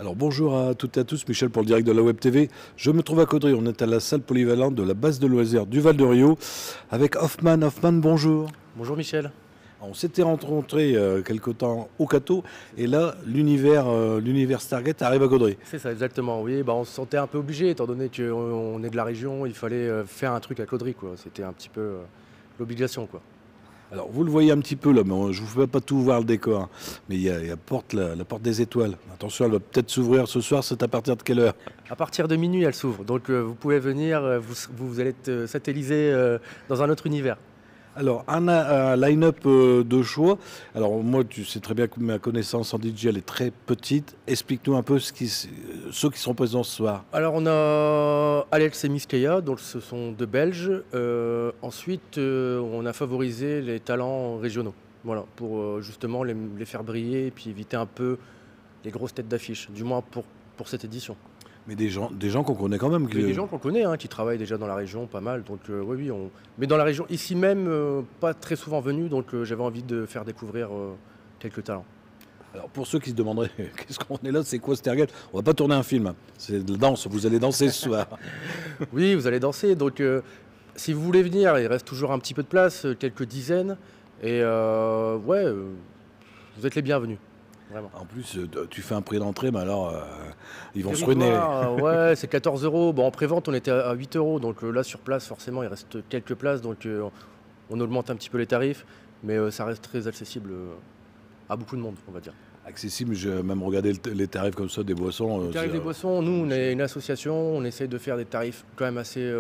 Alors bonjour à toutes et à tous, Michel pour le direct de la Web TV. Je me trouve à Caudry, on est à la salle polyvalente de la base de loisirs du Val de Rio avec Hoffman. Hoffman, bonjour. Bonjour Michel. On s'était rencontrés quelque temps au Cateau et là l'univers Stargate arrive à Caudry. C'est ça exactement, oui, on se sentait un peu obligé étant donné qu'on est de la région, il fallait faire un truc à Caudry, quoi. C'était un petit peu l'obligation, quoi. Alors vous le voyez un petit peu là, mais je ne vous fais pas tout voir le décor, hein. Mais il y a la porte des étoiles. Attention, elle va peut-être s'ouvrir ce soir, c'est à partir de quelle heure? À partir de minuit, elle s'ouvre, donc vous pouvez venir, vous allez être satellisé dans un autre univers. Alors, un line-up de choix. Alors, moi, tu sais très bien que ma connaissance en DJ, elle est très petite. Explique-nous un peu ceux qui seront présents ce soir. Alors, on a Alex et Miskaya, donc ce sont deux Belges. Ensuite, on a favorisé les talents régionaux, voilà, pour justement les faire briller et puis éviter un peu les grosses têtes d'affiche, du moins pour cette édition. Mais des gens qu'on connaît quand même. Des gens qu'on connaît, hein, qui travaillent déjà dans la région, pas mal. Donc oui, mais dans la région, ici même, pas très souvent venus, donc j'avais envie de faire découvrir quelques talents. Alors pour ceux qui se demanderaient, qu'est-ce qu'on est là, c'est quoi Stargate? On va pas tourner un film, c'est de la danse, vous allez danser ce soir. Oui, vous allez danser, donc si vous voulez venir, il reste toujours un petit peu de place, quelques dizaines, et ouais, vous êtes les bienvenus. Vraiment. En plus, tu fais un prix d'entrée, mais alors, ils vont se ruiner. Ouais, c'est 14 €. Bon, en pré-vente, on était à 8 €. Donc là, sur place, forcément, il reste quelques places. Donc on augmente un petit peu les tarifs. Mais ça reste très accessible à beaucoup de monde, on va dire. Accessible, j'ai même regardé les tarifs comme ça des boissons. Les tarifs des boissons, nous, on est une association. On essaye de faire des tarifs quand même assez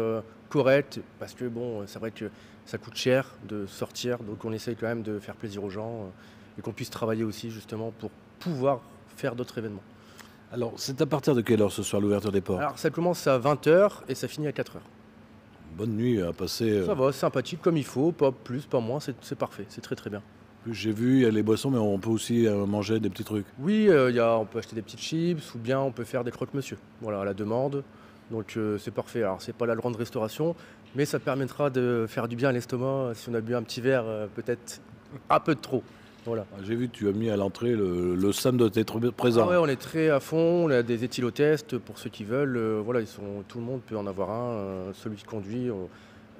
corrects. Parce que, bon, c'est vrai que ça coûte cher de sortir. Donc on essaye quand même de faire plaisir aux gens. Et qu'on puisse travailler aussi justement pour pouvoir faire d'autres événements. Alors, c'est à partir de quelle heure ce soir l'ouverture des portes? Alors, ça commence à 20 h et ça finit à 4 h. Bonne nuit à passer. Ça va, sympathique comme il faut, pas plus, pas moins, c'est parfait, c'est très très bien. J'ai vu, il y a les boissons, mais on peut aussi manger des petits trucs. Oui, on peut acheter des petites chips ou bien on peut faire des croque-monsieur, voilà, à la demande. Donc c'est parfait. Alors, c'est pas la grande restauration, mais ça permettra de faire du bien à l'estomac si on a bu un petit verre, peut-être un peu de trop. Voilà. J'ai vu, tu as mis à l'entrée le SAM doit être présent. Ah ouais, on est très à fond, on a des éthylotests pour ceux qui veulent. Voilà, tout le monde peut en avoir un. Celui qui conduit,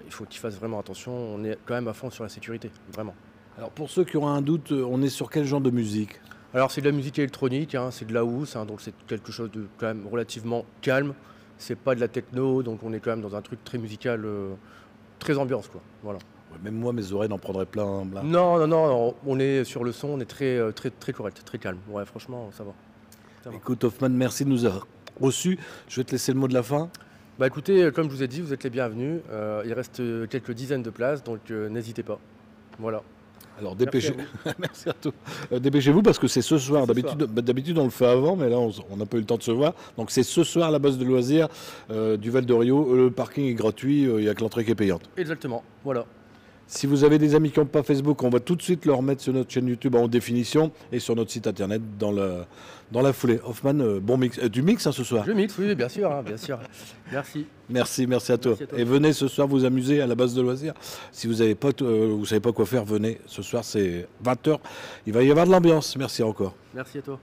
il faut qu'il fasse vraiment attention. On est quand même à fond sur la sécurité, vraiment. Alors pour ceux qui auront un doute, on est sur quel genre de musique? Alors c'est de la musique électronique, hein, c'est de la house, hein, donc c'est quelque chose de quand même relativement calme. C'est pas de la techno, donc on est quand même dans un truc très musical, très ambiance, quoi. Voilà. Ouais, même moi, mes oreilles en prendraient plein. Non, on est sur le son, on est très, très, très correct, très calme. Ouais, franchement, ça va. Écoute, Hoffman, merci de nous avoir reçus. Je vais te laisser le mot de la fin. Bah écoutez, comme je vous ai dit, vous êtes les bienvenus. Il reste quelques dizaines de places, donc n'hésitez pas. Voilà. Alors dépêchez-vous. Merci à toi. Dépêchez-vous parce que c'est ce soir. D'habitude, on le fait avant, mais là, on n'a pas eu le temps de se voir. Donc c'est ce soir à la base de loisirs du Val de Rio. Le parking est gratuit, il n'y a que l'entrée qui est payante. Exactement, voilà. Si vous avez des amis qui n'ont pas Facebook, on va tout de suite le remettre sur notre chaîne YouTube en haute définition et sur notre site internet dans la foulée. Hoffman, bon mix. Tu mixes ce soir? Je mixe, oui, bien sûr, hein, bien sûr. Merci. Merci à toi. Et venez ce soir vous amuser à la base de loisirs. Si vous savez pas quoi faire, venez. Ce soir, c'est 20 h. Il va y avoir de l'ambiance. Merci encore. Merci à toi.